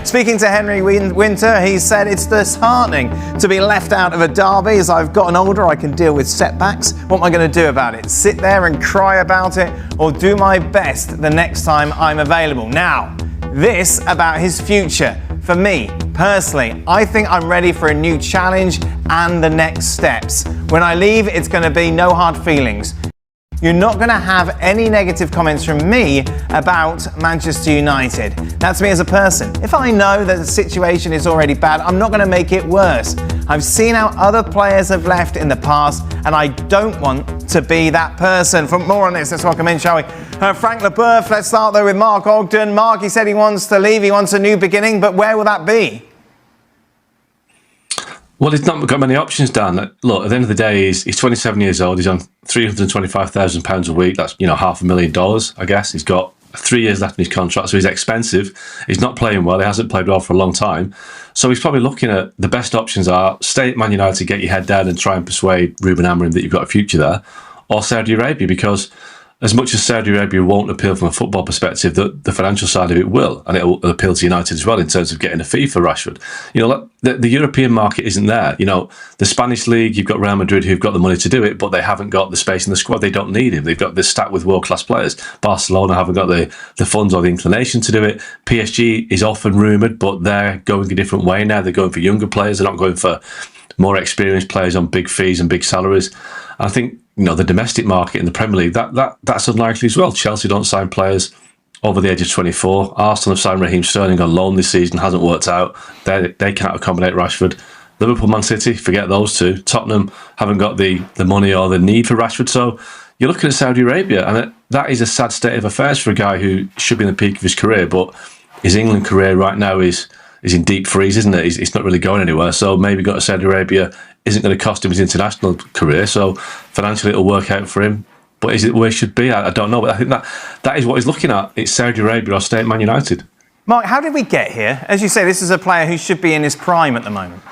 Speaking to Henry Winter, he said it's disheartening to be left out of a derby. As I've gotten older, I can deal with setbacks. What am I going to do about it? Sit there and cry about it, or do my best the next time I'm available? Now, this about his future. For me, personally, I think I'm ready for a new challenge and the next steps. When I leave, it's going to be no hard feelings. You're not going to have any negative comments from me about Manchester United. That's me as a person. If I know that the situation is already bad, I'm not going to make it worse. I've seen how other players have left in the past, and I don't want to be that person. For more on this, let's welcome in, shall we? Frank Leboeuf. Let's start though with Mark Ogden. Mark, he said he wants to leave, he wants a new beginning, but where will that be? Well, he's not got many options, Dan. Look, at the end of the day, he's 27 years old. He's on £325,000 a week. That's, $500,000, I guess. He's got 3 years left in his contract, so he's expensive. He's not playing well. He hasn't played well for a long time. So he's probably looking at the best options are stay at Man United, get your head down and try and persuade Ruben Amorim that you've got a future there, or Saudi Arabia, because as much as Saudi Arabia won't appeal from a football perspective, the financial side of it will, and it will appeal to United as well in terms of getting a fee for Rashford. The European market isn't there. The Spanish league, you've got Real Madrid who've got the money to do it, but they haven't got the space in the squad. They don't need him. They've got this stacked with world-class players. Barcelona haven't got the funds or the inclination to do it. PSG is often rumoured, but they're going a different way now. They're going for younger players. They're not going for more experienced players on big fees and big salaries. I think the domestic market in the Premier League, that's unlikely as well. Chelsea don't sign players over the age of 24. Arsenal have signed Raheem Sterling on loan this season, hasn't worked out. They can't accommodate Rashford. Liverpool, Man City, forget those two. Tottenham haven't got the money or the need for Rashford. So you're looking at Saudi Arabia, and that is a sad state of affairs for a guy who should be in the peak of his career, but his England career right now is in deep freeze, isn't it? It's not really going anywhere. So maybe going to Saudi Arabia isn't going to cost him his international career. So financially it'll work out for him. But is it where he should be? I don't know. But I think that is what he's looking at. It's Saudi Arabia or stay at Man United. Mark, how did we get here? As you say, this is a player who should be in his prime at the moment.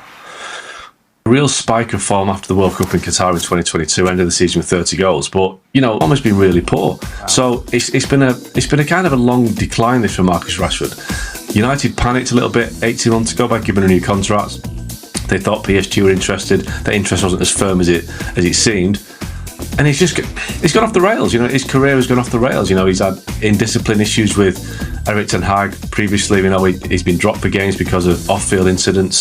A real spike of form after the World Cup in Qatar in 2022, ended the season with 30 goals. But, almost been really poor. Wow. So it's been a kind of a long decline this for Marcus Rashford. United panicked a little bit 18 months ago by giving a new contract. They thought PSG were interested. Their interest wasn't as firm as it seemed. And he's gone off the rails. His career has gone off the rails. He's had indiscipline issues with Erik ten Hag previously. He's been dropped for games because of off-field incidents.